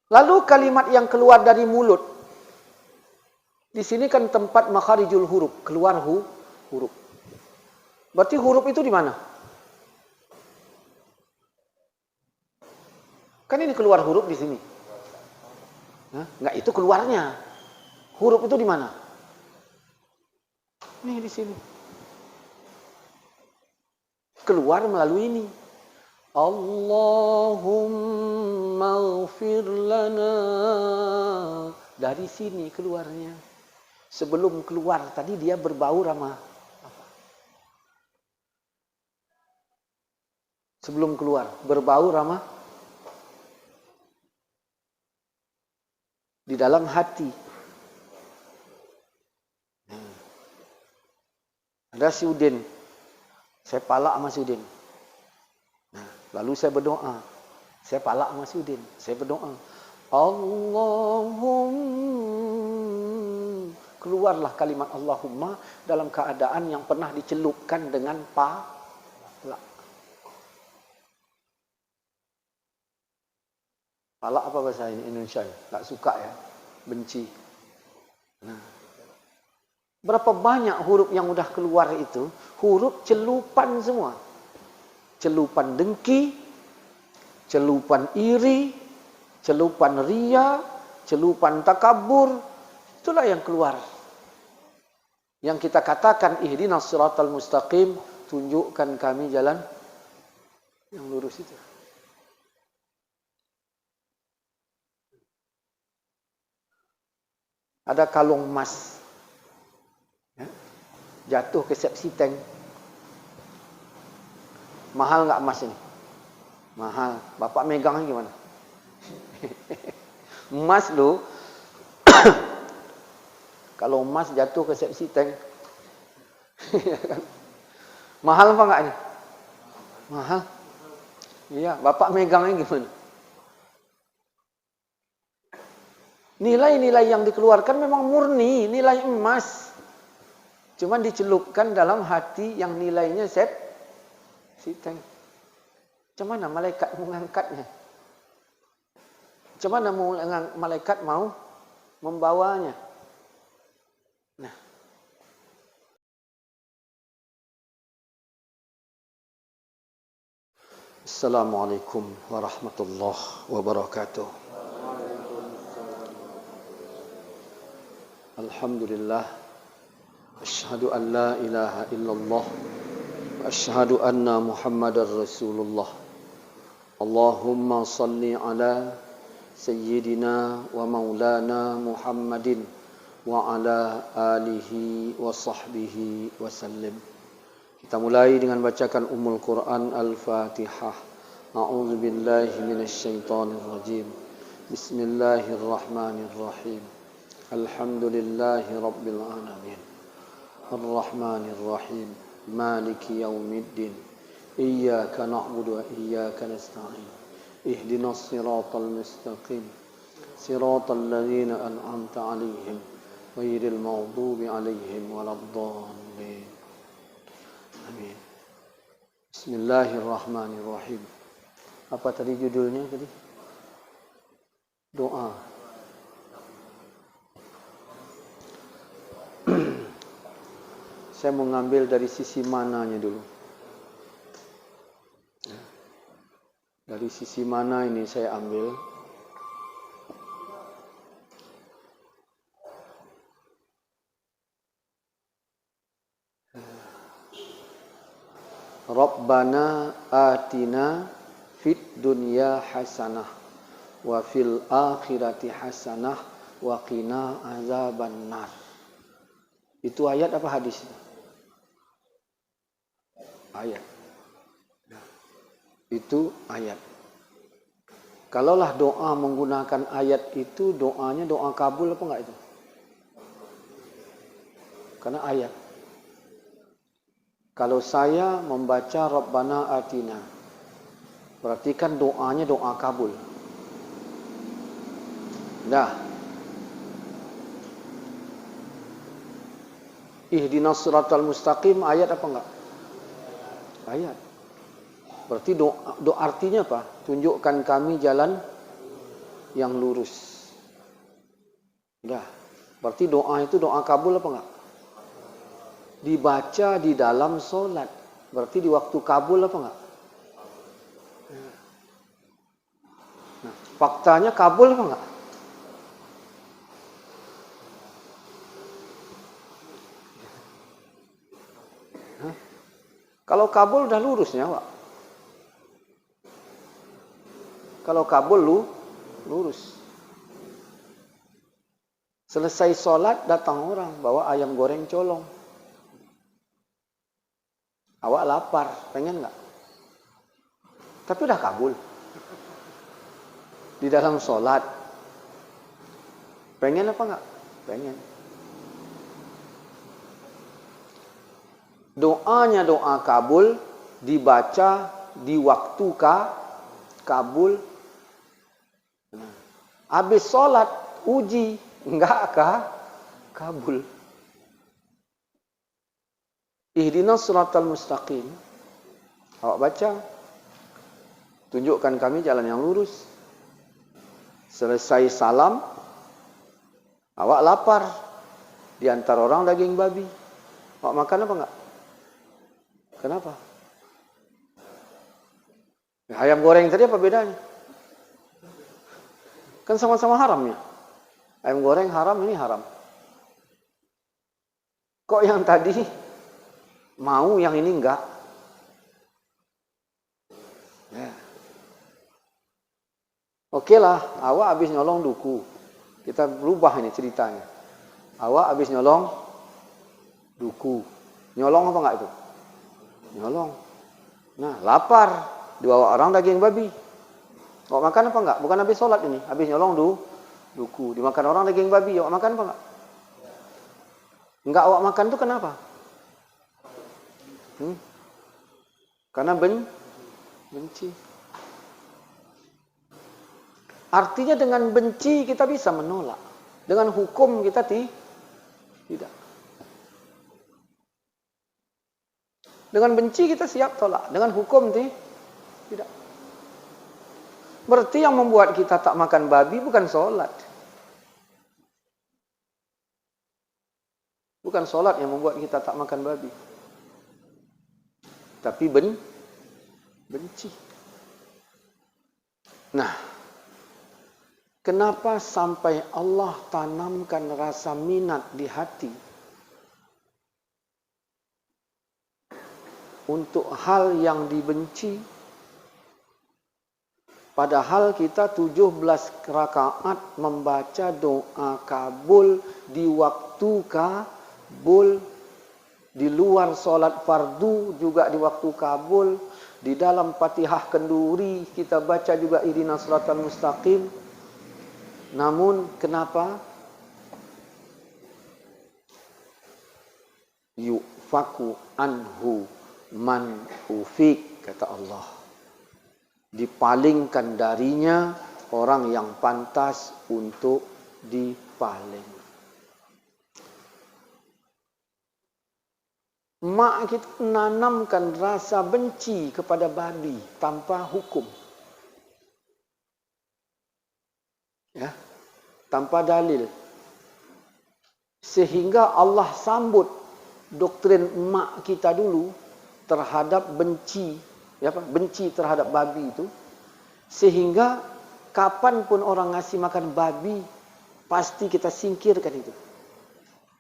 Lalu kalimat yang keluar dari mulut. Di sini kan tempat makharijul huruf, keluar huruf. Berarti huruf itu di mana? Kan ini keluar huruf di sini. Enggak, itu keluarnya. Huruf itu di mana? Nih di sini. Keluar melalui ini. Allahumma ighfir lana. Dari sini keluarnya. Sebelum keluar tadi dia berbau sama apa? Sebelum keluar berbau sama di dalam hati. Ada si Udin. Saya palak sama si Udin. Lalu saya berdoa. Saya palak sama si Udin. Saya berdoa. Allahumma. Keluarlah kalimat Allahumma dalam keadaan yang pernah dicelupkan dengan palak. Palak apa bahasa Indonesia? Tak suka ya. Benci. Berapa banyak huruf yang udah keluar itu? Huruf celupan semua. Celupan dengki, celupan iri, celupan ria, celupan takabur. Itulah yang keluar. Yang kita katakan ihdinas siratal mustaqim, tunjukkan kami jalan yang lurus itu. Ada kalung emas. Jatuh ke sepsi tank. Mahal nggak emas ini? Mahal. Bapak megangnya gimana? Emas lu. Kalau emas jatuh ke sepsi tank. Mahal apa enggak ini? Mahal. Iya, Bapak megangnya gimana? Nilai-nilai yang dikeluarkan memang murni, nilai emas. Cuman dicelupkan dalam hati yang nilainya tank. Macam mana malaikat mengangkatnya? Macam mana malaikat mau membawanya? Nah. Assalamualaikum warahmatullahi wabarakatuh. Alhamdulillah. Asyhadu an la ilaha illallah wa asyhadu anna Muhammadar Rasulullah. Allahumma salli ala sayyidina wa maulana Muhammadin wa ala alihi wa sahbihi wa sallim. Kita mulai dengan bacakan Ummul Quran Al-Fatihah. A'udzu billahi minasy syaithanir rajim. Bismillahirrahmanirrahim. Alhamdulillahi rabbil alamin. Ar-Rahmanir Rahim. Maliki yaumiddin. Iyyaka na'budu wa iyyaka nasta'in. Ihdinas siratal mustaqim. Siratal ladzina an'amta 'alaihim ghairil maghdubi 'alaihim waladdallin. Amin. Bismillahirrahmanirrahim. Apa tadi judulnya tadi? Doa. Saya mau ngambil dari sisi mananya dulu. Dari sisi mana ini saya ambil? Rabbana atina fid dunya hasanah wa fil akhirati hasanah wa qina azabannar. Itu ayat apa hadis? Ayat. Itu ayat. Kalaulah doa menggunakan ayat itu, doanya doa kabul apa enggak itu? Karena ayat. Kalau saya membaca Rabbana Atina, berarti kan doanya doa kabul. Dah. Ihdinas siratal mustaqim, ayat apa enggak? Ayat. Berarti doa artinya apa? Tunjukkan kami jalan yang lurus. Udah. Berarti doa itu doa kabul apa enggak? Dibaca di dalam solat. Berarti di waktu kabul apa enggak? Nah, faktanya kabul apa enggak? Kalau kabul udah lurusnya, Pak. Kalau kabul lurus. Selesai sholat datang orang bawa ayam goreng colong. Awak lapar, pengen nggak? Tapi udah kabul. Di dalam sholat. Pengen apa nggak? Pengen. Doanya doa kabul dibaca di waktu kabul. Nah, habis sholat uji enggak kabul. Ihdinas siratal mustaqim. Awak baca. Tunjukkan kami jalan yang lurus. Selesai salam, awak lapar. Di antara orang daging babi. Awak makan apa enggak? Kenapa? Ayam goreng tadi apa bedanya? Kan sama-sama haramnya. Ayam goreng haram, ini haram. Kok yang tadi mau, yang ini enggak? Ya. Oke lah, awak habis nyolong duku. Kita berubah ini ceritanya. Awak habis nyolong duku. Nyolong apa enggak itu? Nyolong. Nah, lapar. Dibawa orang daging babi. Awak makan apa enggak? Bukan habis sholat ini. Habis nyolong duku. Dimakan orang daging babi. Awak makan apa enggak? Enggak awak makan itu kenapa? Karena benci. Artinya dengan benci kita bisa menolak. Dengan hukum kita tidak. Dengan benci kita siap tolak. Dengan hukum tidak. Berarti yang membuat kita tak makan babi bukan sholat. Bukan sholat yang membuat kita tak makan babi. Tapi benci. Nah, kenapa sampai Allah tanamkan rasa minat di hati untuk hal yang dibenci? Padahal kita 17 rakaat membaca doa kabul di waktu kabul, di luar solat fardu juga di waktu kabul, di dalam Fatihah kenduri kita baca juga ihdinas siratal mustaqim. Namun kenapa yufaku anhu man ufik, kata Allah, dipalingkan darinya orang yang pantas untuk dipaling. Mak kita menanamkan rasa benci kepada babi tanpa hukum. Ya, tanpa dalil. Sehingga Allah sambut doktrin mak kita dulu terhadap benci, benci terhadap babi itu, sehingga kapanpun orang ngasih makan babi pasti kita singkirkan itu,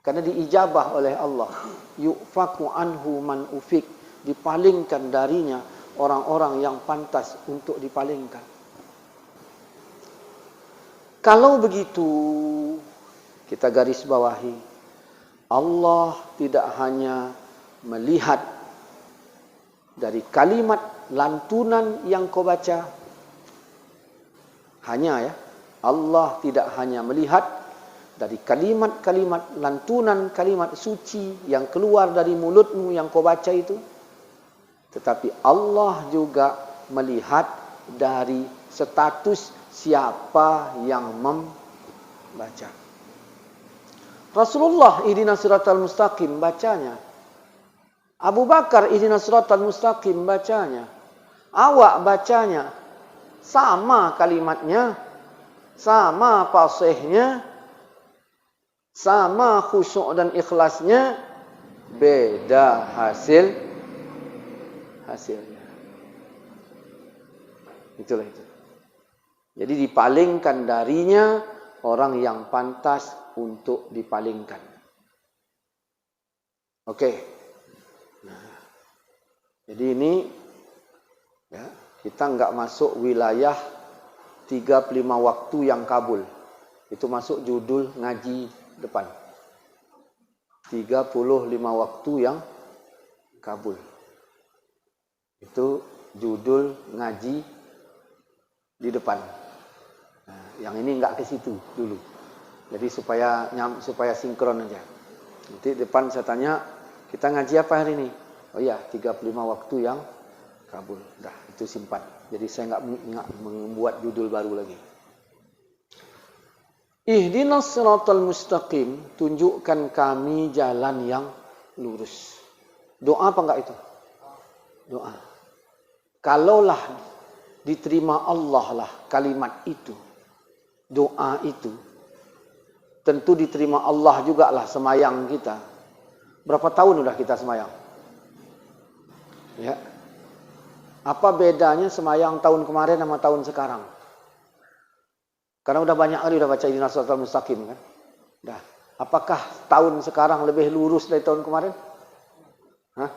karena diijabah oleh Allah. Yufaku anhu man ufik, dipalingkan darinya orang-orang yang pantas untuk dipalingkan. Kalau begitu, kita garis bawahi, Allah tidak hanya melihat dari kalimat lantunan yang kau baca, Allah tidak hanya melihat dari kalimat-kalimat lantunan, kalimat suci yang keluar dari mulutmu yang kau baca itu, tetapi Allah juga melihat dari status siapa yang membaca. Rasulullah ihdinas siratal mustaqim bacanya. Abu Bakar ihdinas siratal mustaqim bacanya. Awak bacanya. Sama kalimatnya. sama fasihnya, sama khusyuk dan ikhlasnya, beda hasilnya. Itulah itu. Jadi dipalingkan darinya orang yang pantas untuk dipalingkan. Oke. Nah, jadi ini ya, kita enggak masuk wilayah 35 waktu yang kabul. Itu masuk judul ngaji depan. 35 waktu yang kabul. Itu judul ngaji di depan. Nah, yang ini enggak ke situ dulu. Jadi supaya sinkron aja. Nanti depan saya tanya, kita ngaji apa hari ini? Oh iya, 35 waktu yang kabul. Dah, itu simpan. Jadi saya enggak membuat judul baru lagi. Ihdinas siratal mustaqim, tunjukkan kami jalan yang lurus. Doa apa enggak itu? Doa. Kalaulah diterima Allah lah kalimat itu, doa itu, tentu diterima Allah juga lah semayang kita. Berapa tahun udah kita semayang? Ya. Apa bedanya semayang tahun kemarin sama tahun sekarang? Karena udah banyak kali udah baca Ihdinas Shiratal Mustaqim kan? Dah. Apakah tahun sekarang lebih lurus dari tahun kemarin? Hah?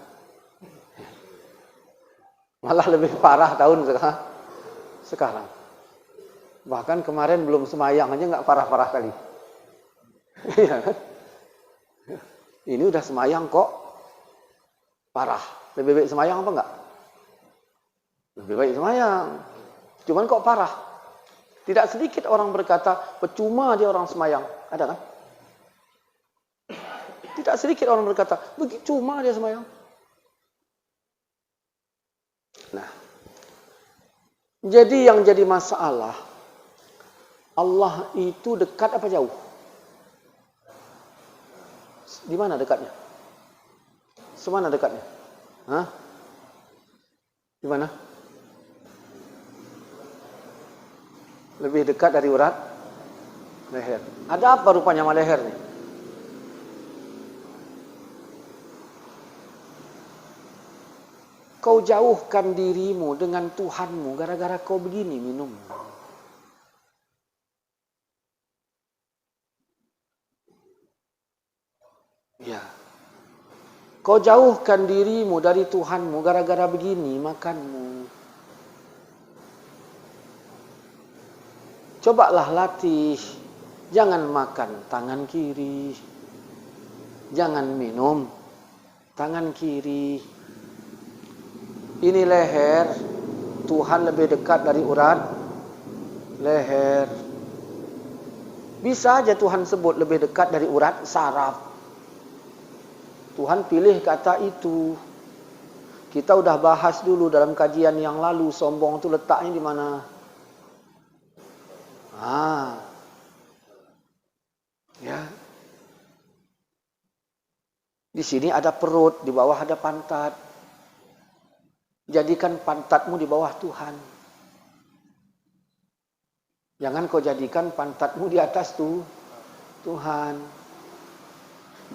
Malah lebih parah tahun sekarang. Bahkan kemarin belum semayang aja nggak parah-parah kali. Iya kan? Ini udah semayang kok parah. Lebih baik semayang apa enggak? Lebih baik semayang. Cuman kok parah. Tidak sedikit orang berkata, percuma dia orang semayang. Ada kan? Tidak sedikit orang berkata, percuma dia semayang. Nah, jadi yang jadi masalah, Allah itu dekat apa jauh? Di mana dekatnya? Semana dekatnya? Hah? Di mana? Lebih dekat dari urat leher. Ada apa rupanya sama leher nih? Kau jauhkan dirimu dengan Tuhanmu gara-gara kau begini minum. Ya. Kau jauhkan dirimu dari Tuhanmu gara-gara begini makanmu. Cobalah latih. Jangan makan tangan kiri. Jangan minum tangan kiri. Ini leher. Tuhan lebih dekat dari urat leher. Bisa aja Tuhan sebut lebih dekat dari urat saraf. Tuhan pilih kata itu. Kita udah bahas dulu dalam kajian yang lalu, sombong itu letaknya di mana? Ya. Di sini ada perut, di bawah ada pantat. Jadikan pantatmu di bawah Tuhan. Jangan kau jadikan pantatmu di atas Tuhan.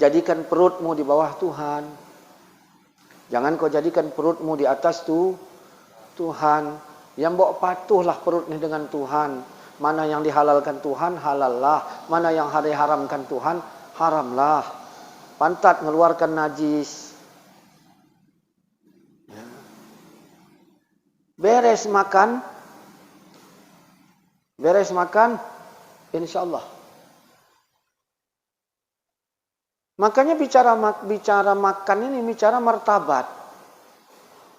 Jadikan perutmu di bawah Tuhan. Jangan kau jadikan perutmu di atas Tuhan. Yang bawa patuhlah perut ini dengan Tuhan. Mana yang dihalalkan Tuhan, halallah. Mana yang diharamkan Tuhan, haramlah. Pantat mengeluarkan najis. Ya. Beres makan, insya Allah. Makanya bicara makan ini bicara martabat.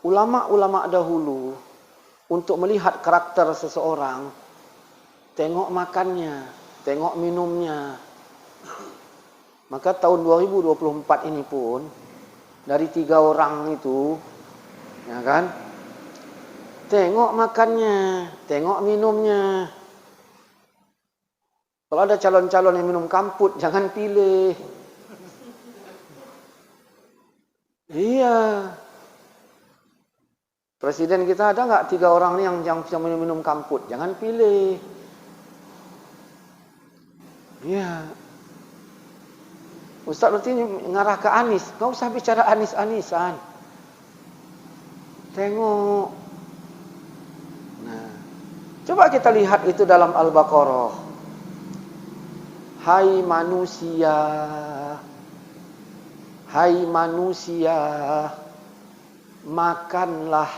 Ulama-ulama dahulu untuk melihat karakter seseorang, tengok makannya, tengok minumnya. Maka tahun 2024 ini pun dari 3 orang itu, ya kan? Tengok makannya, tengok minumnya. Kalau ada calon-calon yang minum kamput, jangan pilih. Iya. Presiden kita ada nggak 3 orang yang minum kamput? Jangan pilih. Ya. Ustaz berarti ngarah ke Anis. Gak usah bicara Anis-Anisan. Tengok. Nah, coba kita lihat itu dalam Al-Baqarah. Hai manusia. Hai manusia. Makanlah.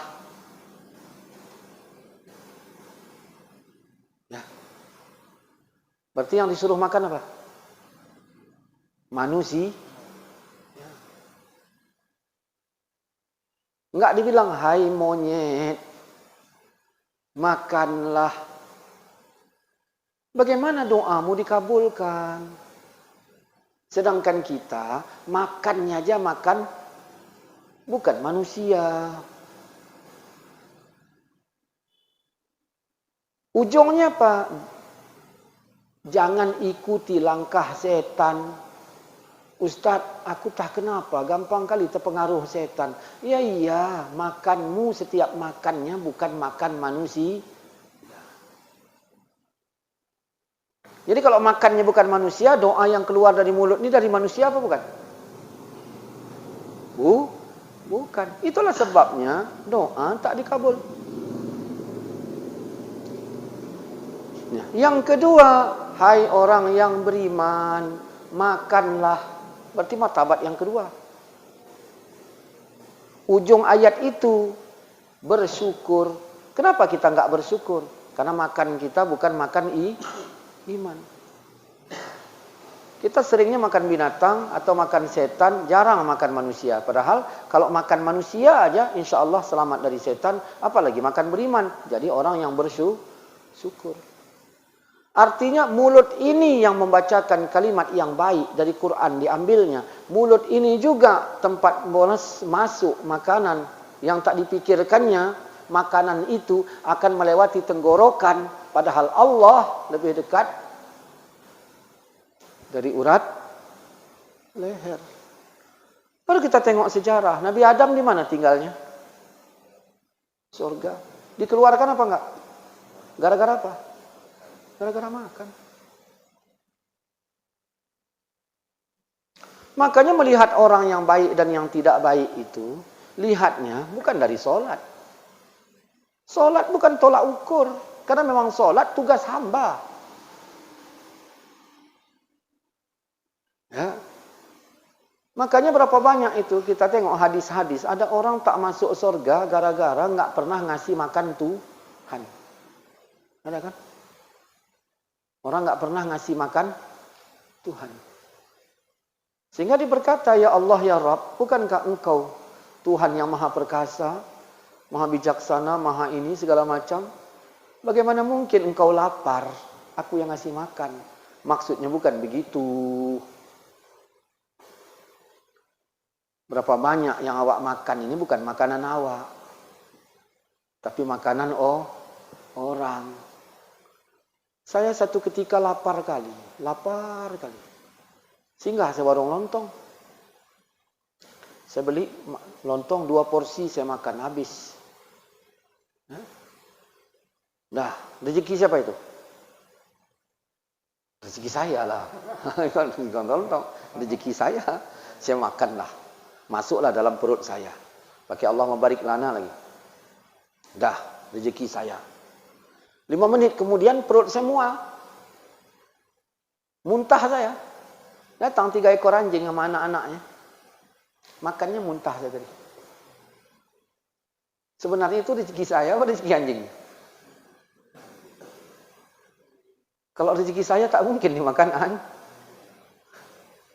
Ya. Berarti yang disuruh makan apa? Manusia. Enggak dibilang, hai monyet, makanlah. Bagaimana doamu dikabulkan? Sedangkan kita, makannya aja makan, bukan manusia. Ujungnya apa? Jangan ikuti langkah setan. Ustaz, aku tak kenapa, gampang kali terpengaruh setan. Iya, makanmu setiap makannya bukan makan manusia. Jadi kalau makannya bukan manusia, doa yang keluar dari mulut ini dari manusia apa bukan? Bukan. Itulah sebabnya doa tak dikabul. Yang kedua, hai orang yang beriman, makanlah. Berarti martabat yang kedua. Ujung ayat itu bersyukur. Kenapa kita enggak bersyukur? Karena makan kita bukan makan iman. Kita seringnya makan binatang atau makan setan, jarang makan manusia. Padahal kalau makan manusia aja insya Allah selamat dari setan, apalagi makan beriman. Jadi orang yang bersyukur. Artinya mulut ini yang membacakan kalimat yang baik dari Quran diambilnya. Mulut ini juga tempat bonus masuk makanan yang tak dipikirkannya. Makanan itu akan melewati tenggorokan. Padahal Allah lebih dekat dari urat leher. Baru kita tengok sejarah. Nabi Adam di mana tinggalnya? Surga. Dikeluarkan apa enggak? Gara-gara apa? Gara-gara makan. Makanya melihat orang yang baik dan yang tidak baik itu, lihatnya bukan dari sholat. Sholat bukan tolak ukur. Karena memang sholat tugas hamba. Ya. Makanya berapa banyak itu kita tengok hadis-hadis. Ada orang tak masuk surga gara-gara nggak pernah ngasih makan Tuhan. Ada kan? Orang nggak pernah ngasih makan Tuhan. Sehingga dia berkata, ya Allah ya Rabb, bukankah engkau Tuhan yang maha perkasa, maha bijaksana, maha ini segala macam. Bagaimana mungkin engkau lapar, aku yang ngasih makan. Maksudnya bukan begitu. Berapa banyak yang awak makan ini bukan makanan awak. Tapi makanan orang. Saya satu ketika lapar kali. Singgah saya warung lontong. Saya beli lontong 2 porsi, saya makan habis. Dah, rezeki siapa itu? Rezeki saya lah. Lontong, rezeki saya makanlah. Masuklah dalam perut saya. Pakai Allah membarik lana lagi. Dah, rezeki saya. 5 menit kemudian perut saya mual. Muntah saya. Datang 3 ekor anjing sama anak-anaknya. Makannya muntah saya tadi. Sebenarnya itu rezeki saya atau rezeki anjing? Kalau rezeki saya tak mungkin dimakan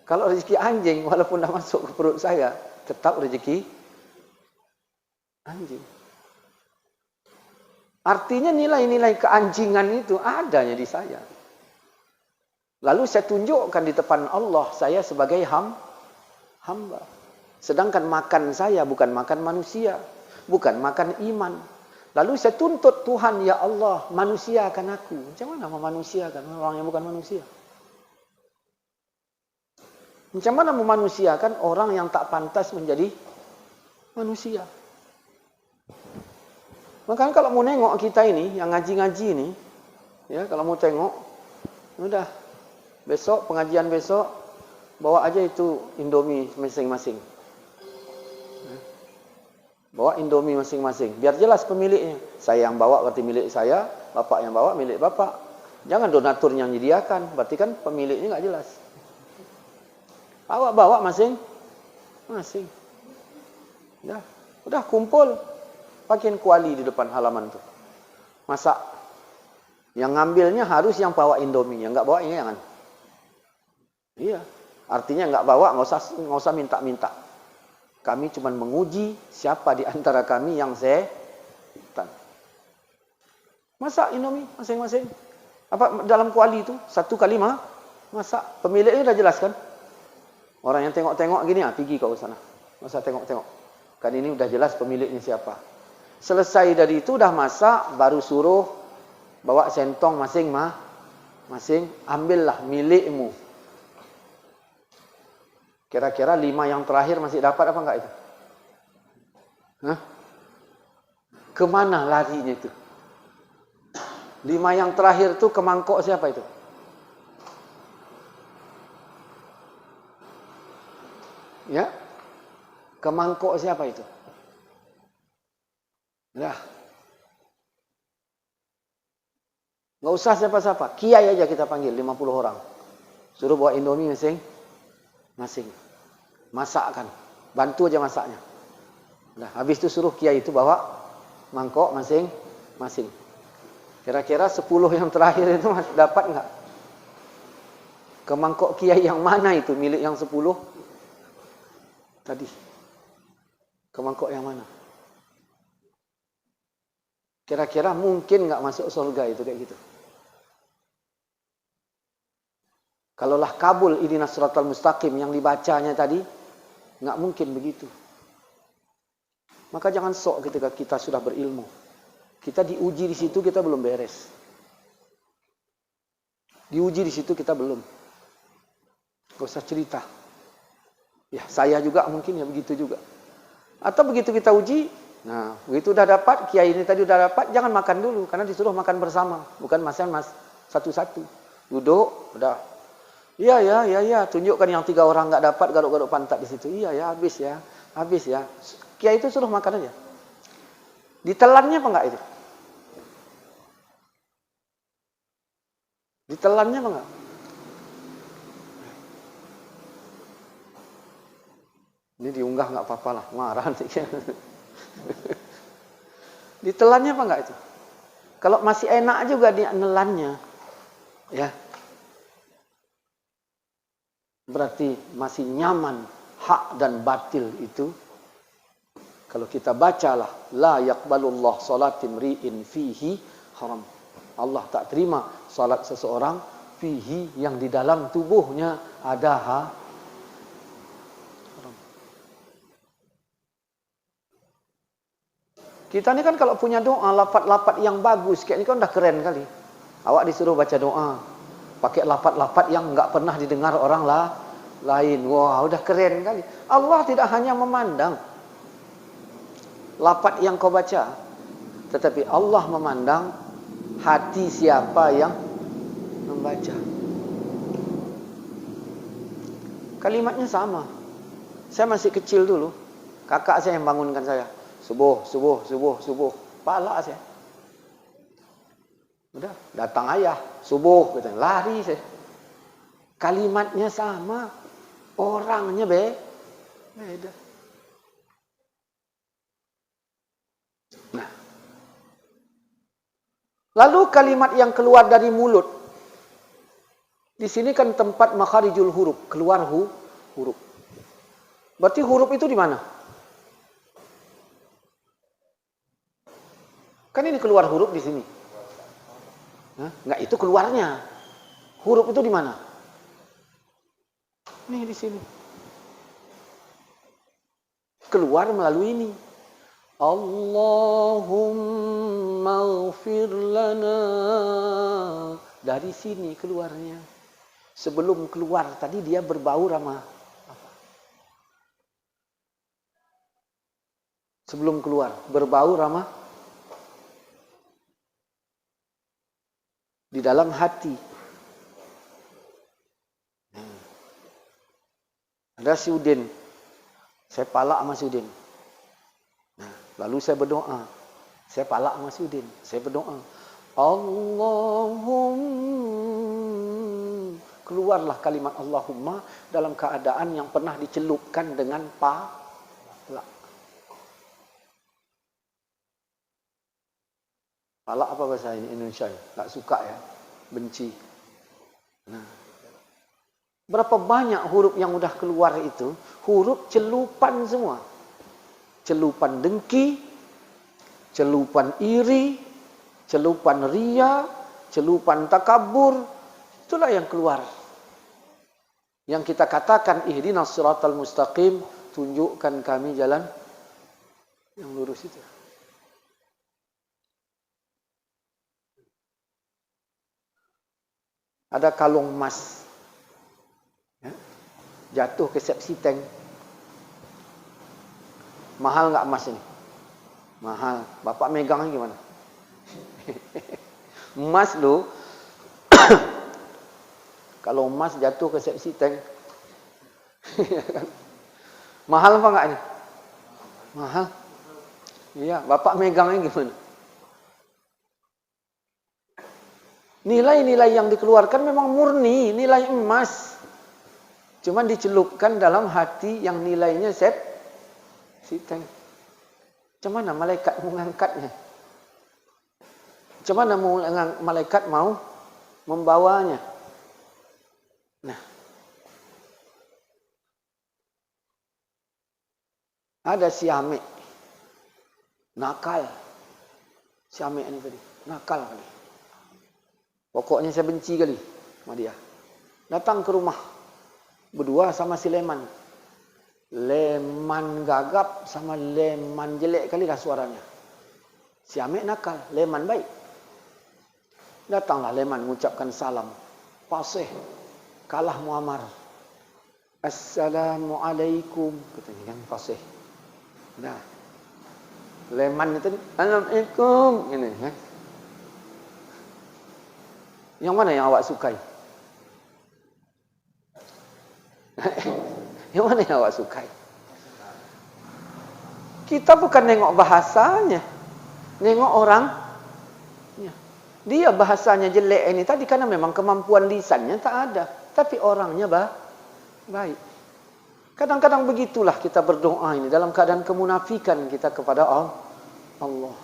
Kalau rezeki anjing walaupun dah masuk ke perut saya, tetap rezeki anjing. Artinya nilai-nilai keanjingan itu adanya di saya. Lalu saya tunjukkan di depan Allah, saya sebagai hamba. Sedangkan makan saya bukan makan manusia, bukan makan iman. Lalu saya tuntut Tuhan, ya Allah, manusiakan aku. Macam mana memanusiakan orang yang bukan manusia? Macam mana memanusiakan orang yang tak pantas menjadi manusia? Makanya kalau mau nengok kita ini, yang ngaji-ngaji ini, ya kalau mau tengok, udah Besok, pengajian besok, bawa aja itu Indomie masing-masing. Bawa Indomie masing-masing. Biar jelas pemiliknya. Saya yang bawa berarti milik saya, bapak yang bawa milik bapak. Jangan donatur yang menyediakan, berarti kan pemiliknya nggak jelas. Awak bawa masing-masing. Udah kumpul. Pakai kuali di depan halaman tuh. Masak. Yang ngambilnya harus yang bawa Indomie, yang nggak bawa ini jangan. Iya. Artinya nggak bawa, nggak usah minta-minta. Kami cuma menguji siapa di antara kami yang setan. Masak Indomie masing-masing. Apa dalam kuali itu 1 kali masak. Pemiliknya udah jelas kan? Orang yang tengok-tengok gini, pergi kau sana. Masa tengok-tengok. Kan ini udah jelas pemiliknya siapa. Selesai dari itu udah masak, baru suruh bawa sentong masing-masing, ambillah milikmu. Kira-kira 5 yang terakhir masih dapat apa enggak itu? Hah? Kemana larinya itu? 5 yang terakhir itu ke mangkok siapa itu? Ya? Ke mangkok siapa itu? Nah. Nggak usah siapa-siapa. Kiai aja kita panggil 50 orang. Suruh bawa Indomie masing-masing. Masakkan. Bantu aja masaknya. Nah, habis itu suruh kiai itu bawa mangkok masing-masing. Kira-kira 10 yang terakhir itu masih dapat nggak? Ke mangkok kiai yang mana itu? Milik yang 10 tadi. Ke mangkok yang mana? Kira-kira mungkin nggak masuk surga itu kayak gitu. Kalaulah kabul ihdinas siratal mustaqim yang dibacanya tadi, nggak mungkin begitu. Maka jangan sok ketika kita sudah berilmu. Kita diuji di situ kita belum beres. Diuji di situ kita belum. Gak usah cerita. Ya saya juga mungkin ya begitu juga. Atau begitu kita uji, nah begitu udah dapat, kiai ini tadi udah dapat, jangan makan dulu. Karena disuruh makan bersama. Bukan satu-satu. Duduk, udah. Iya, tunjukkan yang 3 orang nggak dapat, garuk-garuk pantat di situ. Iya ya, habis ya. Kiai itu suruh makan aja. Ditelannya apa enggak itu? Ditelannya apa enggak? Ini diunggah nggak apa-apa lah, marah nanti. Ditelannya apa enggak itu? Kalau masih enak juga dia nelannya, ya. Berarti masih nyaman hak dan batil itu. Kalau kita bacalah la yaqbalullah salatin ri'in fihi haram. Allah tak terima salat seseorang fihi yang di dalam tubuhnya ada haram. Kita ni kan kalau punya doa lafaz-lafaz yang bagus kayak ini kan udah keren kali. Awak disuruh baca doa pakai lafaz-lafaz yang enggak pernah didengar orang lain. Wah, udah keren kali. Allah tidak hanya memandang lafaz yang kau baca, tetapi Allah memandang hati siapa yang membaca. Kalimatnya sama. Saya masih kecil dulu, kakak saya yang bangunkan saya. Subuh. Pala saya. Udah, datang ayah. Subuh, katanya, lari saya. Kalimatnya sama, orangnya beda. Nah, lalu kalimat yang keluar dari mulut. Di sini kan tempat makharijul huruf, keluar huruf. Berarti huruf itu di mana? Kan ini keluar huruf di sini. Enggak, itu keluarnya. Huruf itu di mana? Nih di sini. Keluar melalui ini. Allahumma ighfir lana. Dari sini keluarnya. Sebelum keluar tadi dia berbau sama apa? Sebelum keluar berbau sama di dalam hati. Ada si Udin. Saya palak sama si Udin. Nah, lalu saya berdoa. Saya palak sama si Udin. Saya berdoa. Allahumma. Keluarlah kalimat Allahumma dalam keadaan yang pernah dicelupkan dengan palak. Palak apa bahasa Indonesia? Tak suka ya. Benci. Nah. Berapa banyak huruf yang udah keluar itu, huruf celupan semua. Celupan dengki, celupan iri, celupan ria, celupan takabur. Itulah yang keluar. Yang kita katakan ihdinas siratal mustaqim, tunjukkan kami jalan yang lurus itu. Ada kalung emas. Ya, jatuh ke sepsi tank. Mahal enggak emas ini? Mahal. Bapak megangnya gimana? Emas lu. Kalau emas jatuh ke sepsi tank. Mahal apa enggak ini? Mahal. Iya, Bapak megangnya gimana? Nilai-nilai yang dikeluarkan memang murni, nilai emas. Cuman dicelupkan dalam hati yang nilainya sepsi tank. Macam mana malaikat mengangkatnya? Macam mana malaikat mau membawanya? Nah, ada si Amik, nakal. Si Amik ini tadi, nakal kali. Pokoknya saya benci kali sama dia. Datang ke rumah, berdua sama si Leman. Leman gagap sama Leman jelek kali dah suaranya. Si Amik nakal, Leman baik. Datanglah Leman mengucapkan salam. Fasih. Kalah Muammar. Assalamualaikum. Katanya kan fasih. Nah. Leman itu Assalamualaikum. Ini kan. Yang mana yang awak sukai? Yang mana yang awak sukai? Kita bukan nengok bahasanya. Nengok orang. Dia bahasanya jelek ini tadi karena memang kemampuan lisannya tak ada. Tapi orangnya baik. Kadang-kadang begitulah kita berdoa ini. Dalam keadaan kemunafikan kita kepada Allah.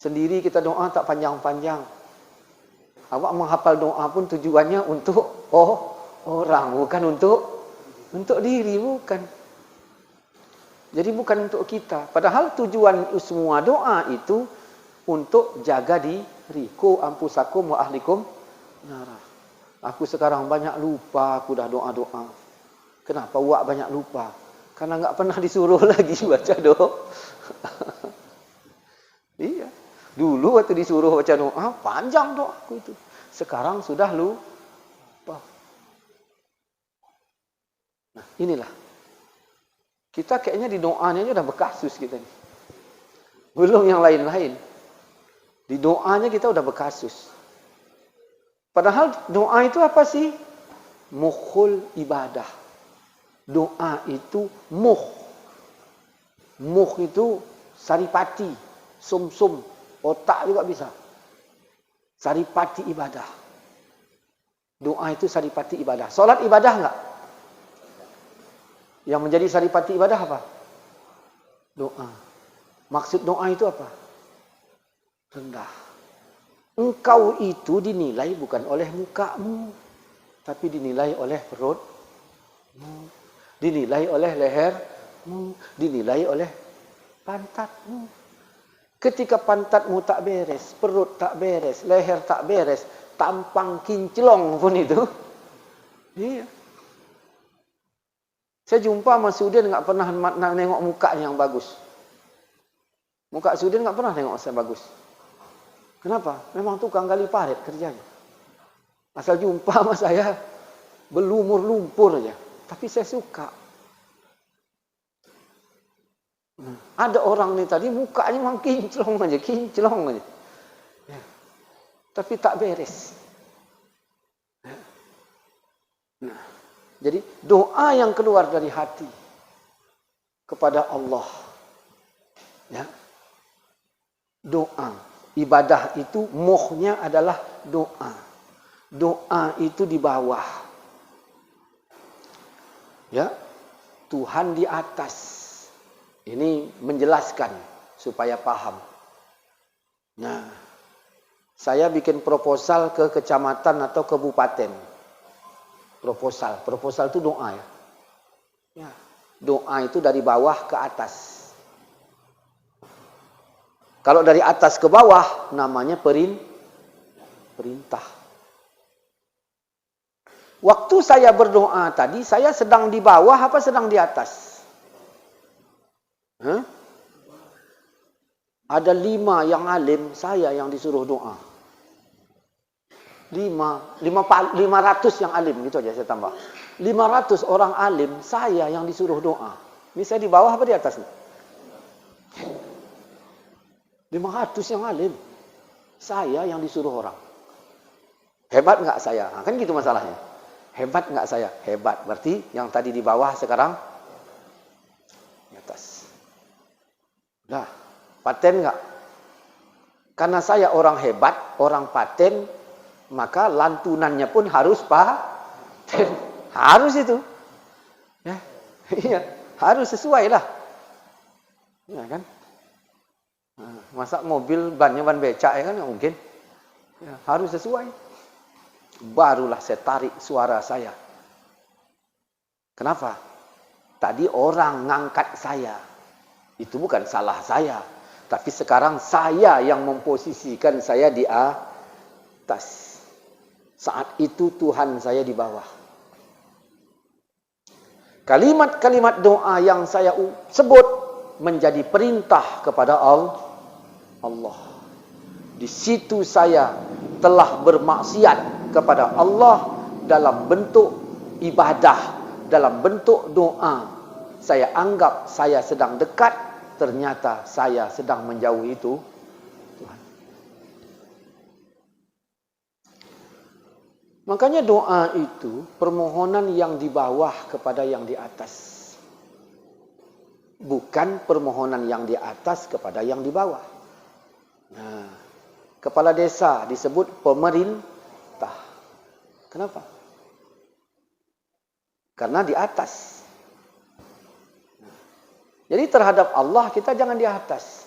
Sendiri kita doa tak panjang-panjang. Awak menghafal doa pun tujuannya untuk orang. Bukan untuk diri. Bukan. Jadi bukan untuk kita. Padahal tujuan semua doa itu untuk jaga diri. Ku ampusakum wa ahlikum nara. Aku sekarang banyak lupa, aku dah doa-doa. Kenapa awak banyak lupa? Karena enggak pernah disuruh lagi baca doa. Iya. Dulu waktu disuruh baca doa, panjang doaku itu. Sekarang sudah lupa. Nah, inilah. Kita kayaknya di doanya aja udah berkasus kita nih. Belum yang lain-lain. Di doanya kita udah berkasus. Padahal doa itu apa sih? Mukhul ibadah. Doa itu muh. Muh itu saripati, sum-sum, otak juga bisa. Saripati ibadah. Doa itu saripati ibadah. Solat ibadah enggak? Yang menjadi saripati ibadah apa? Doa. Maksud doa itu apa? Rendah. Engkau itu dinilai bukan oleh mukamu, tapi dinilai oleh perutmu, dinilai oleh lehermu, dinilai oleh pantatmu. Ketika pantatmu tak beres, perut tak beres, leher tak beres, tampang kinclong pun itu. Iya. Saya jumpa sama Sudin enggak pernah nengok mukanya yang bagus. Muka Sudin enggak pernah nengok saya bagus. Kenapa? Memang tukang gali parit kerjanya. Asal jumpa sama saya, berlumur lumpur aja. Tapi saya suka. Ada orang nih tadi mukanya memang kinclong aja. Ya. Tapi tak beres. Nah, Jadi doa yang keluar dari hati kepada Allah. Ya. Doa. Ibadah itu mohnya adalah doa. Doa itu di bawah. Ya. Tuhan di atas. Ini menjelaskan supaya paham. Nah, saya bikin proposal ke kecamatan atau kabupaten. Proposal itu doa ya. Ya. Doa itu dari bawah ke atas. Kalau dari atas ke bawah namanya perintah. Waktu saya berdoa tadi, saya sedang di bawah apa sedang di atas? Ada 5 yang alim, saya yang disuruh doa. 500 yang alim, gitu aja saya tambah. 500 orang alim, saya yang disuruh doa. Ini saya di bawah apa di atas nih? 500 yang alim, saya yang disuruh orang. Hebat nggak saya? Nah, kan gitu masalahnya. Hebat nggak saya? Hebat. Berarti yang tadi di bawah sekarang di atas. Nah, paten nggak? Karena saya orang hebat, orang paten, maka lantunannya pun harus paten. Harus itu. Ya, iya, harus sesuai lah. Ya kan? Masa mobil bannya ban becak ya kan nggak mungkin. Ya, harus sesuai. Barulah saya tarik suara saya. Kenapa? Tadi orang ngangkat saya. Itu bukan salah saya. Tapi sekarang saya yang memposisikan saya di atas. Saat itu Tuhan saya di bawah. Kalimat-kalimat doa yang saya sebut menjadi perintah kepada Allah. Di situ saya telah bermaksiat kepada Allah dalam bentuk ibadah, dalam bentuk doa. Saya anggap saya sedang dekat, ternyata saya sedang menjauh itu Tuhan. Makanya doa itu permohonan yang di bawah kepada yang di atas. Bukan permohonan yang di atas kepada yang di bawah. Nah, kepala desa disebut pemerintah. Kenapa? Karena di atas. Jadi terhadap Allah kita jangan di atas.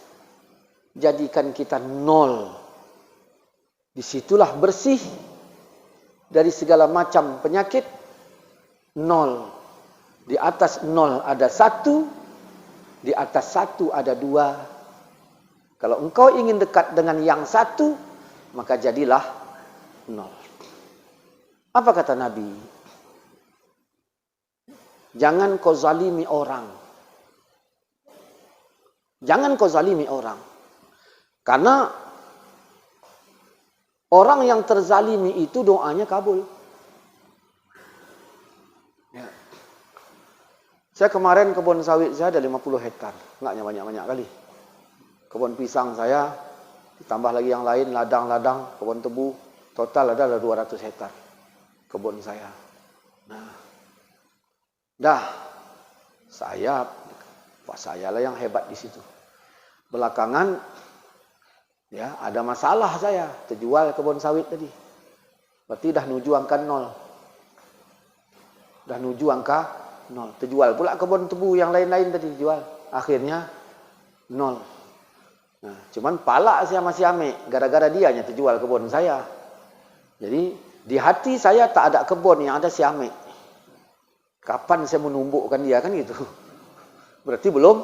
Jadikan kita nol. Disitulah bersih dari segala macam penyakit. Nol. Di atas nol ada 1. Di atas 1 ada 2. Kalau engkau ingin dekat dengan yang 1, maka jadilah 0. Apa kata Nabi? Jangan kau zalimi orang. Jangan kau zalimi orang. Karena orang yang terzalimi itu doanya kabul. Ya. Saya kemarin kebun sawit saya ada 50 hektar. Enggak banyak-banyak kali. Kebun pisang saya, ditambah lagi yang lain, ladang-ladang, kebun tebu. Total ada 200 hektar kebun saya. Nah, saya lah yang hebat di situ. Belakangan, ya ada masalah saya, terjual kebun sawit tadi. Berarti dah nuju angka 0. Dah nuju angka 0. Terjual pula kebun tebu yang lain-lain tadi dijual. Akhirnya 0. Nah, cuman palak saya masih ambil. Gara-gara dia yang terjual kebun saya. Jadi, di hati saya tak ada kebun yang ada si ambil. Kapan saya menumbukkan dia kan gitu. Berarti belum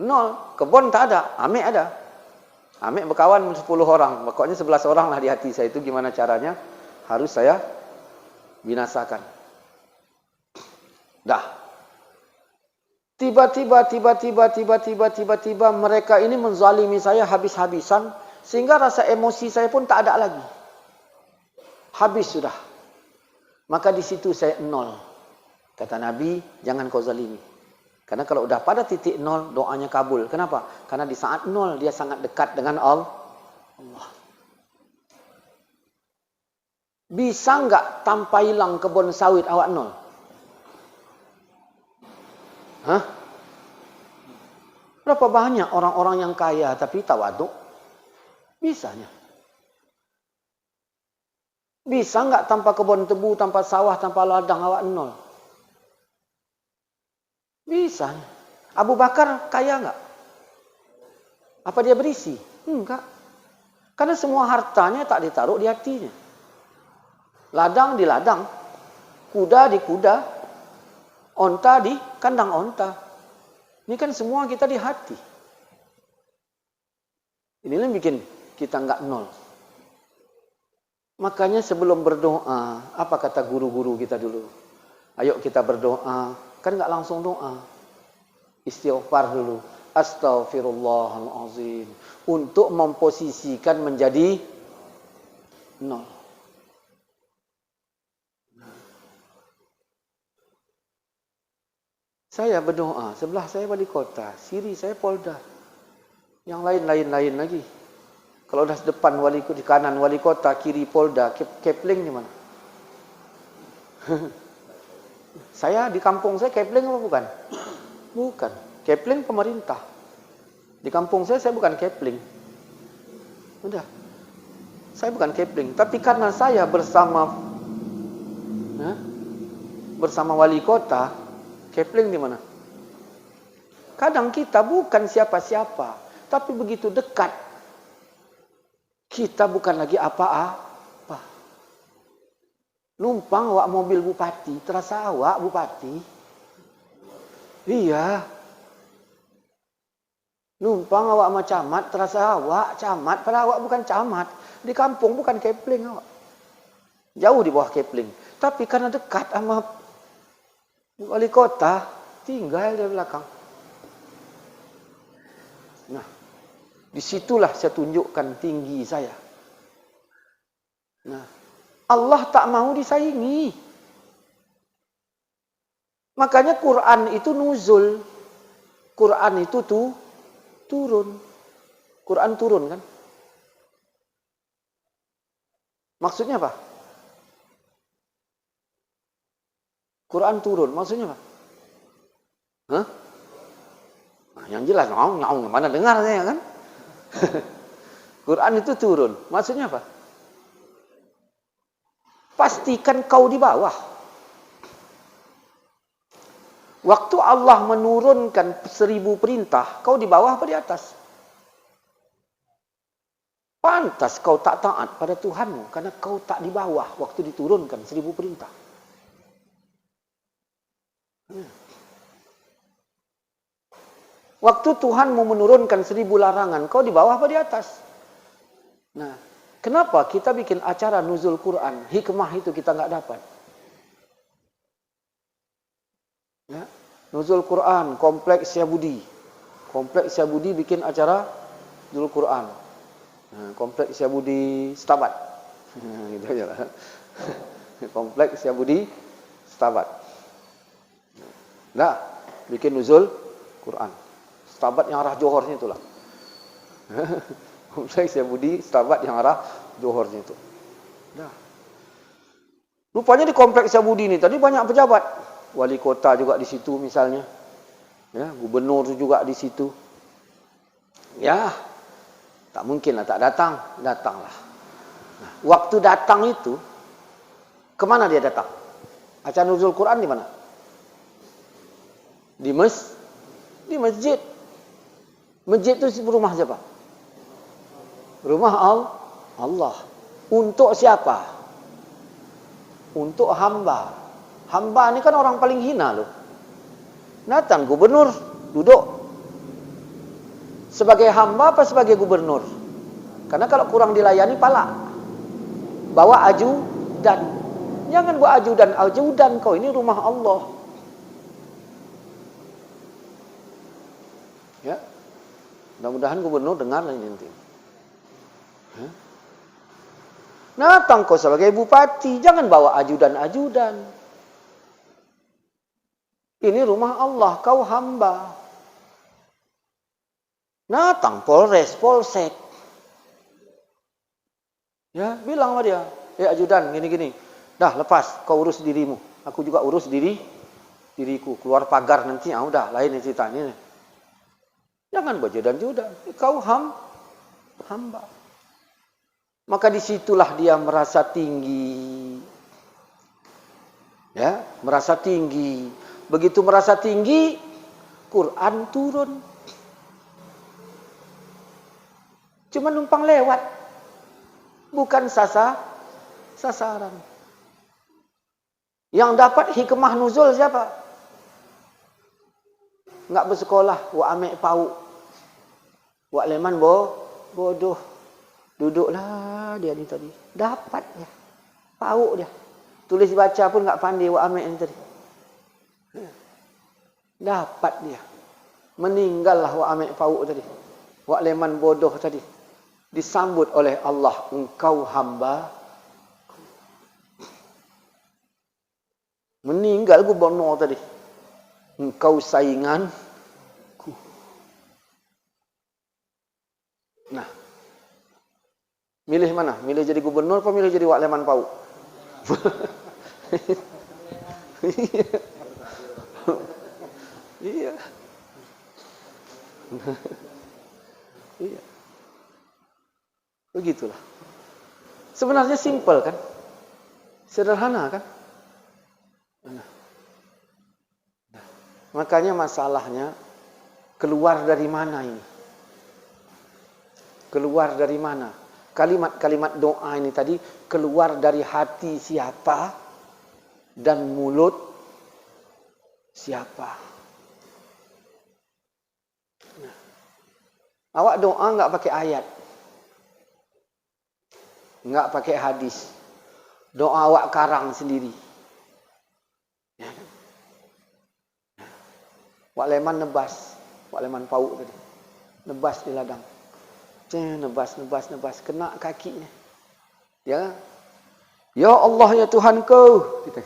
0. Kebun tak ada. Ambil ada. Ambil berkawan 10 orang. Pokoknya 11 orang lah di hati saya itu. Gimana caranya? Harus saya binasakan. Dah. Tiba-tiba mereka ini menzalimi saya habis-habisan sehingga rasa emosi saya pun tak ada lagi. Habis sudah. Maka di situ saya 0. Kata Nabi, jangan kau zalimi. Karena kalau udah pada titik 0, doanya kabul. Kenapa? Karena di saat 0 dia sangat dekat dengan Allah. Bisa enggak tanpa hilang kebun sawit awak 0? Berapa banyak orang-orang yang kaya tapi tawaduk? Bisanya. Bisa nggak tanpa kebun tebu, tanpa sawah, tanpa ladang awak nol? Bisa. Abu Bakar kaya nggak? Apa dia berisi? Enggak. Karena semua hartanya tak ditaruh di hatinya. Ladang di ladang, kuda di kuda, onta di kandang onta. Ini kan semua kita di hati. Inilah yang bikin kita nggak nol. Makanya sebelum berdoa, apa kata guru-guru kita dulu? Ayo kita berdoa. Kan nggak langsung doa. Istighfar dulu. Astaghfirullahalazim. Untuk memposisikan menjadi nol. Saya berdoa, sebelah saya wali kota, kiri saya polda. Yang lain-lain lagi. Kalau dah depan wali kota, di kanan wali kota, kiri polda, Kepling di mana? Saya di kampung saya Kepling apa bukan? Bukan. Kepling pemerintah. Di kampung saya bukan Kepling. Udah. Saya bukan Kepling, tapi karena saya bersama wali kota, Kepling di mana? Kadang kita bukan siapa-siapa, tapi begitu dekat. Kita bukan lagi apa-apa. Numpang awak mobil bupati, terasa awak bupati. Iya. Numpang awak sama camat, terasa awak camat, padahal awak bukan camat. Di kampung bukan Kepling awak. Jauh di bawah Kepling. Tapi karena dekat sama wali kota, tinggal di belakang. Nah, disitulah saya tunjukkan tinggi saya. Nah, Allah tak mau disaingi. Makanya Quran itu nuzul. Quran itu turun. Quran turun kan? Maksudnya apa? Quran turun, maksudnya apa? Hah? Nah, yang jelas, ngomong mana dengar saya kan? Quran itu turun, maksudnya apa? Pastikan kau di bawah. Waktu Allah menurunkan 1000 perintah, kau di bawah apa di atas? Pantas kau tak taat pada Tuhanmu, karena kau tak di bawah waktu diturunkan 1000 perintah. Waktu Tuhan mau menurunkan 1000 larangan, kau di bawah apa di atas? Nah, kenapa kita bikin acara nuzul Quran? Hikmah itu kita nggak dapat. Ya, nuzul Quran, Kompleks Syabudi. Kompleks Syabudi bikin acara nuzul Quran. Nah, Kompleks Syabudi Setabat. Gitu aja lah. Kompleks Syabudi Setabat. Nah, bikin nuzul Quran. Setabat yang arah Johornya itulah. Kompleks Syabudi Setabat yang arah Johornya itu. Nah. Rupanya di Kompleks Syabudi ini tadi banyak pejabat. Wali kota juga di situ misalnya. Ya, gubernur juga di situ. Ya, tak mungkin lah tak datang. Datanglah. Nah, waktu datang itu, kemana dia datang? Acara nuzul Quran di mana? Di masjid. Masjid itu rumah siapa? Rumah Allah. Untuk siapa? Untuk hamba. Hamba ini kan orang paling hina loh. Datang gubernur, duduk. Sebagai hamba apa sebagai gubernur? Karena kalau kurang dilayani pala. Bawa ajudan. Jangan bawa ajudan kau, ini rumah Allah. Ya. Mudah-mudahan gubernur dengar ini nanti. Datang kau sebagai bupati, jangan bawa ajudan. Ini rumah Allah, kau hamba. Datang Polres, Polsek. Ya, bilang sama dia, ajudan gini-gini. Dah lepas, kau urus dirimu. Aku juga urus diriku. Keluar pagar nanti, udah lain ceritanya. Jangan berjodoh-jodoh. Kau hamba. Maka disitulah dia merasa tinggi. Ya, merasa tinggi. Begitu merasa tinggi, Quran turun. Cuma numpang lewat. Bukan sasaran. Yang dapat hikmah nuzul siapa? Enggak bersekolah, wa amek pau. Wa leman bodoh. Duduklah dia ni tadi. Dapat dia. Pau dia. Tulis baca pun enggak pandai wa amek ni tadi. Dapat dia. Meninggallah wa amek pau tadi. Wa leman bodoh tadi. Disambut oleh Allah, engkau hamba. Meninggal gubernur tadi. Engkau sainganku. Nah. Milih mana? Milih jadi gubernur atau milih jadi wak leman pau? Iya. Iya. Begitulah. Sebenarnya simple kan? Sederhana kan? Nah. Makanya masalahnya keluar dari mana ini? Keluar dari mana? Kalimat-kalimat doa ini tadi keluar dari hati siapa dan mulut siapa. Nah. Awak doa enggak pakai ayat. Enggak pakai hadis. Doa awak karang sendiri. Ya. Wak leman nebas. Wak leman pau tadi. Nebas di ladang. Nebas. Kena kakinya. Ya. Ya Allah ya Tuhanku. Kita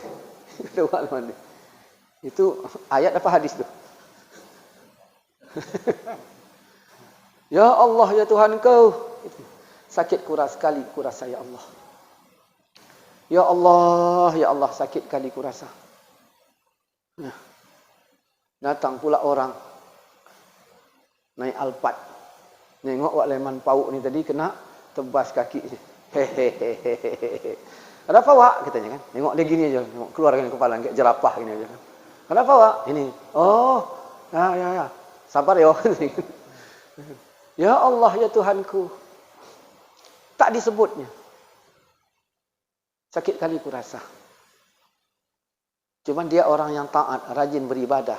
wak leman ni. Itu ayat apa hadis tu? Ya Allah ya Tuhanku. Sakit kuras sekali kurasa ya Allah. Ya Allah sakit kali kurasa. Nah. Datang pula orang naik Alphard. Nengok wak leman pau ni tadi kena tebas kaki. Hehehe. Kenapa wak? Katanya kan. Nengok dia gini aja, nengok keluarkan kepala kayak jerapah gini aja. Kenapa wak? Ini. Oh, ya. Sabar ya. Ya Allah ya Tuhanku. Tak disebutnya. Sakit kali kurasa. Cuman dia orang yang taat, rajin beribadah.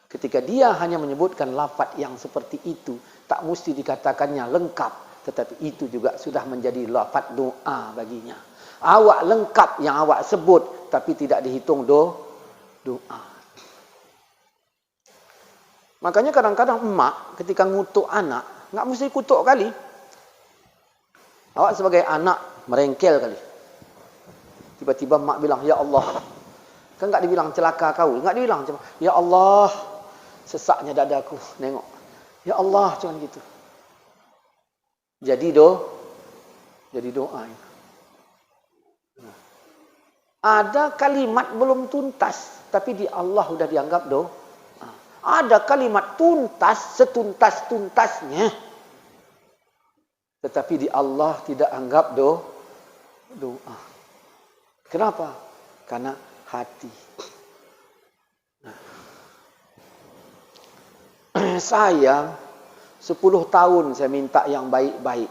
Ketika dia hanya menyebutkan lafaz yang seperti itu, tak mesti dikatakannya lengkap. Tetapi itu juga sudah menjadi lafaz doa baginya. Awak lengkap yang awak sebut, tapi tidak dihitung doa. Makanya kadang-kadang emak ketika ngutuk anak, nggak mesti kutuk kali. Awak sebagai anak merengkel kali. Tiba-tiba mak bilang, ya Allah. Kan nggak dibilang celaka kau. Nggak dibilang, ya Allah. Sesaknya dadaku. Nengok. Ya Allah, cuman gitu. Jadi doa. Ada kalimat belum tuntas. Tapi di Allah sudah dianggap doa. Ada kalimat tuntas, setuntas-tuntasnya. Tetapi di Allah tidak anggap doa. Kenapa? Karena hati. Saya 10 tahun saya minta yang baik-baik.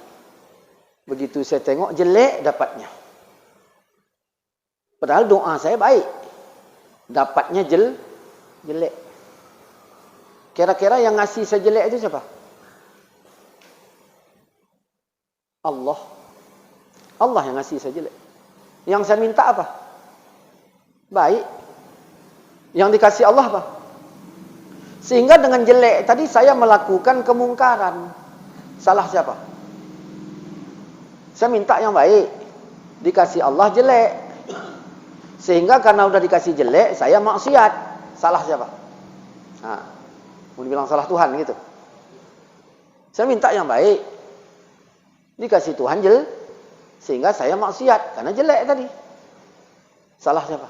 Begitu saya tengok jelek dapatnya. Padahal doa saya baik. Dapatnya jelek. Kira-kira yang ngasih saya jelek itu siapa? Allah. Allah yang ngasih saya jelek. Yang saya minta apa? Baik. Yang dikasih Allah apa? Sehingga dengan jelek tadi saya melakukan kemungkaran. Salah siapa? Saya minta yang baik. Dikasih Allah jelek. Sehingga karena udah dikasih jelek, saya maksiat. Salah siapa? Nah, mau dibilang salah Tuhan gitu. Saya minta yang baik. Dikasih Tuhan jelek. Sehingga saya maksiat. Karena jelek tadi. Salah siapa?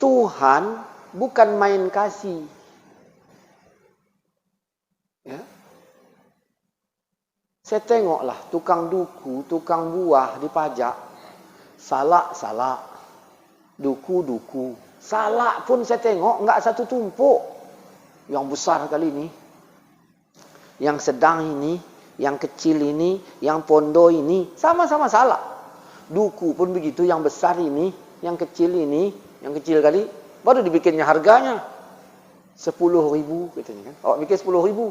Tuhan bukan main kasih. Ya. Saya tengoklah tukang duku, tukang buah dipajak. Salak. Duku. Salak pun saya tengok enggak satu tumpuk. Yang besar kali ini. Yang sedang ini, yang kecil ini, yang pondo ini, sama-sama salak. Duku pun begitu, yang besar ini, yang kecil ini, yang kecil kali, baru dibikinnya harganya 10.000 katanya kan. Awak bikin 10.000.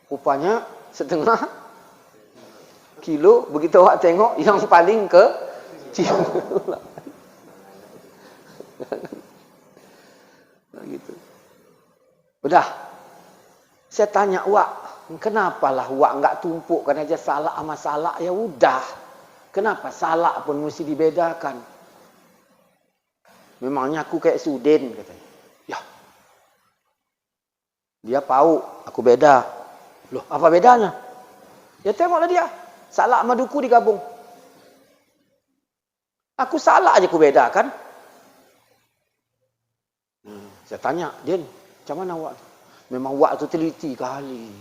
Rupanya setengah kilo, begitu awak tengok yang paling kecil. Gitu. Udah. Saya tanya awak, kenapalah awak enggak tumpukkan aja salak sama salak, ya udah. Kenapa salak pun mesti dibedakan? Memangnya aku kayak Sudin katanya. Ya. Dia pauk, aku beda. Loh, apa bedanya? Ya tengoklah dia. Salak sama duku digabung. Aku salak aja aku bedakan. Saya tanya, Din, macam mana awak? Memang awak tu teliti kali.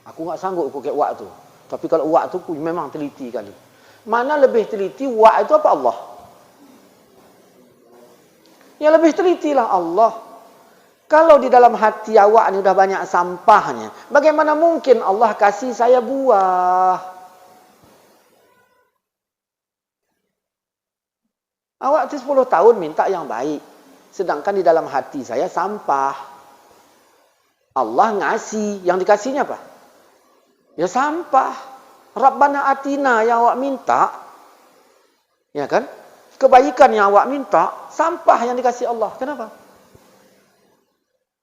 Aku enggak sanggup aku kayak awak tu. Tapi kalau awak tu memang teliti kali. Mana lebih teliti, awak itu apa Allah? Yang lebih telitilah Allah. Kalau di dalam hati awak ni sudah banyak sampahnya, bagaimana mungkin Allah kasih saya buah? Awak tu 10 tahun minta yang baik. Sedangkan di dalam hati saya sampah. Allah ngasih, yang dikasihnya apa? Ya sampah. Rabbana atina yang awak minta. Ya kan? Kebaikan yang awak minta, sampah yang dikasih Allah. Kenapa?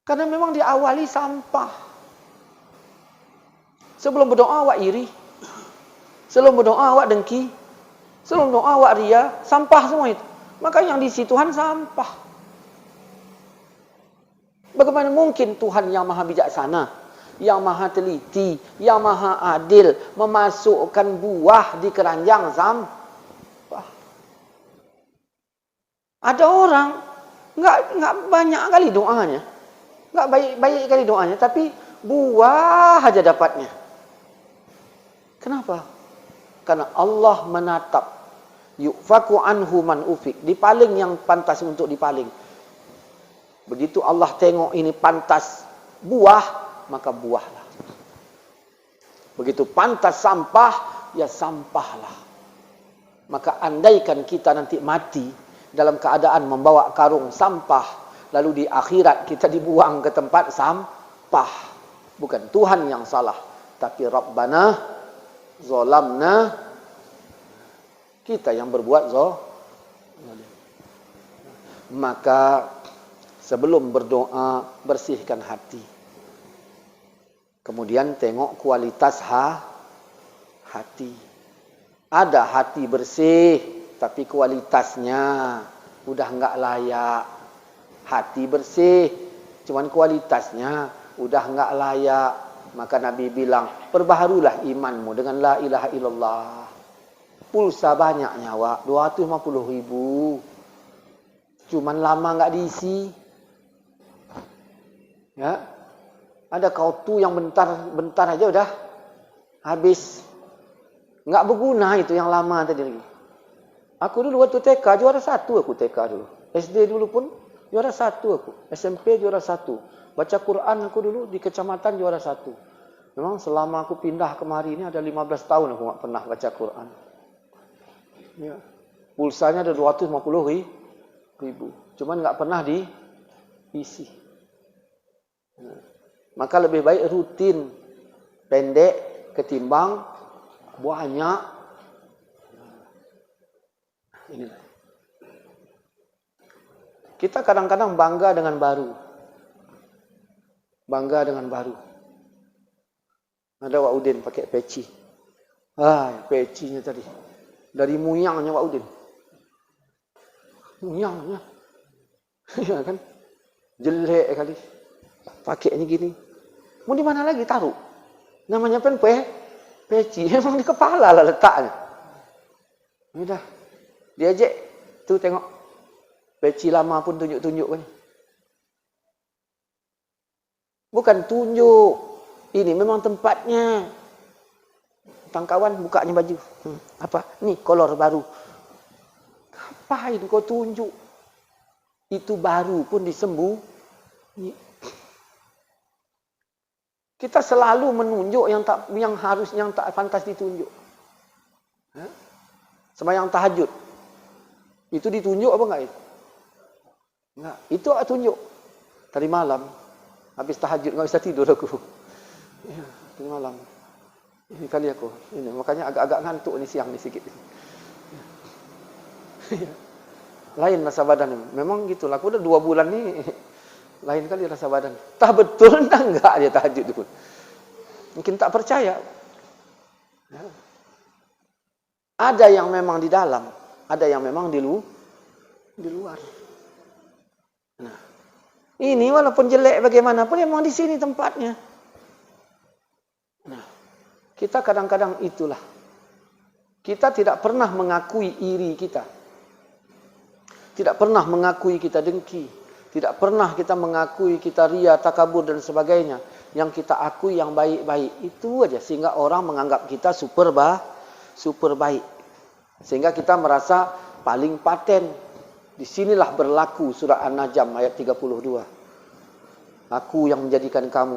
Karena memang diawali sampah. Sebelum berdoa awak iri. Sebelum berdoa awak dengki. Sebelum berdoa awak ria. Sampah semua itu. Maka yang diisi Tuhan sampah. Bagaimana mungkin Tuhan yang maha bijaksana, yang maha teliti, yang maha adil memasukkan buah di keranjang sampah? Ada orang enggak banyak kali doanya, enggak baik kali doanya, tapi buah aja dapatnya. Kenapa? Karena Allah menatap. Yufaku anhu man ufik, dipaling yang pantas untuk dipaling. Begitu Allah tengok ini pantas buah, maka buahlah. Begitu pantas sampah, ya sampahlah. Maka andaikan kita nanti mati dalam keadaan membawa karung sampah, lalu di akhirat kita dibuang ke tempat sampah. Bukan Tuhan yang salah, tapi Rabbana zolamna, kita yang berbuat zalim. Maka sebelum berdoa, bersihkan hati. Kemudian tengok kualitas hati. Ada hati bersih, tapi kualitasnya udah enggak layak. Hati bersih, cuman kualitasnya udah enggak layak. Maka Nabi bilang, perbaharulah imanmu dengan la ilaha illallah. Pulsa banyak nyawa, 250.000. Cuman lama enggak diisi. Ya, ada kautu yang bentar aja udah habis, nggak berguna itu yang lama tadi lagi. Aku dulu waktu TK juara 1 aku TK dulu, SD dulu pun juara 1 aku, SMP juara 1, baca Quran aku dulu di kecamatan juara 1. Memang selama aku pindah kemari ini ada 15 tahun aku nggak pernah baca Quran. Ya. Pulsanya ada 250.000, cuman nggak pernah diisi. Maka lebih baik rutin, pendek ketimbang banyak. Inilah. Kita kadang-kadang bangga dengan baru. Bangga dengan baru. Ada Wak Udin pakai peci. Pecinya tadi. Dari muyangnya Wak Udin. Muyangnya. Ya kan? Jelek kali. Pakai ini gini. Mau di mana lagi taruh? Namanya peci. Memang di kepala lah letaknya. Udah. Diajak. Tuh tengok. Peci lama pun tunjuk-tunjuk kan. Bukan tunjuk. Ini memang tempatnya. Kawan bukanya baju. Apa? Nih kolor baru. Ngapain kau tunjuk? Itu baru pun disembuh. Kita selalu menunjuk yang tak pantas ditunjuk. Sembahyang tahajud. Itu ditunjuk apa enggak itu? Enggak, itu tunjuk. Tadi malam habis tahajud enggak bisa tidur aku. Ya, tadi malam. Ini kali aku. Ini makanya agak-agak ngantuk nih siang nih sikit. Lain rasa badan. Memang gitulah. Aku udah 2 bulan nih. Lain kali rasa badan. Tah betul entah enggak dia tahajud itu pun. Mungkin tak percaya. Ya. Ada yang memang di dalam, ada yang memang di luar. Nah, ini walaupun jelek bagaimanapun memang di sini tempatnya. Nah, kita kadang-kadang itulah. Kita tidak pernah mengakui iri kita. Tidak pernah mengakui kita dengki. Tidak pernah kita mengakui kita ria, takabur dan sebagainya. Yang kita akui yang baik-baik. Itu aja sehingga orang menganggap kita super baik. Sehingga kita merasa paling paten. Disinilah berlaku surah An-Najm ayat 32. Aku yang menjadikan kamu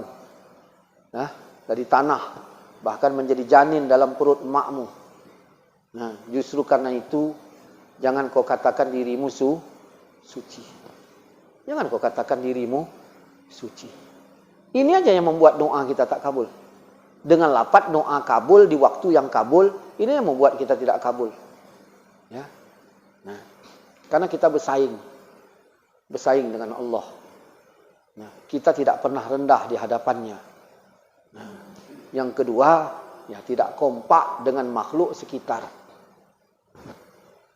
dari tanah. Bahkan menjadi janin dalam perut emakmu. Nah, justru karena itu jangan kau katakan dirimu suci. Jangan kau katakan dirimu suci. Ini aja yang membuat doa kita tak kabul. Dengan lafaz doa kabul di waktu yang kabul, ini yang membuat kita tidak kabul. Ya. Nah, karena kita bersaing dengan Allah. Nah, kita tidak pernah rendah di hadapannya. Nah, yang kedua, ya tidak kompak dengan makhluk sekitar.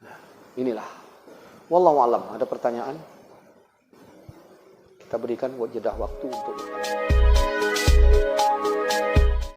Nah, inilah. Wallahu a'lam. Ada pertanyaan? Kita berikan buat jeda waktu untuk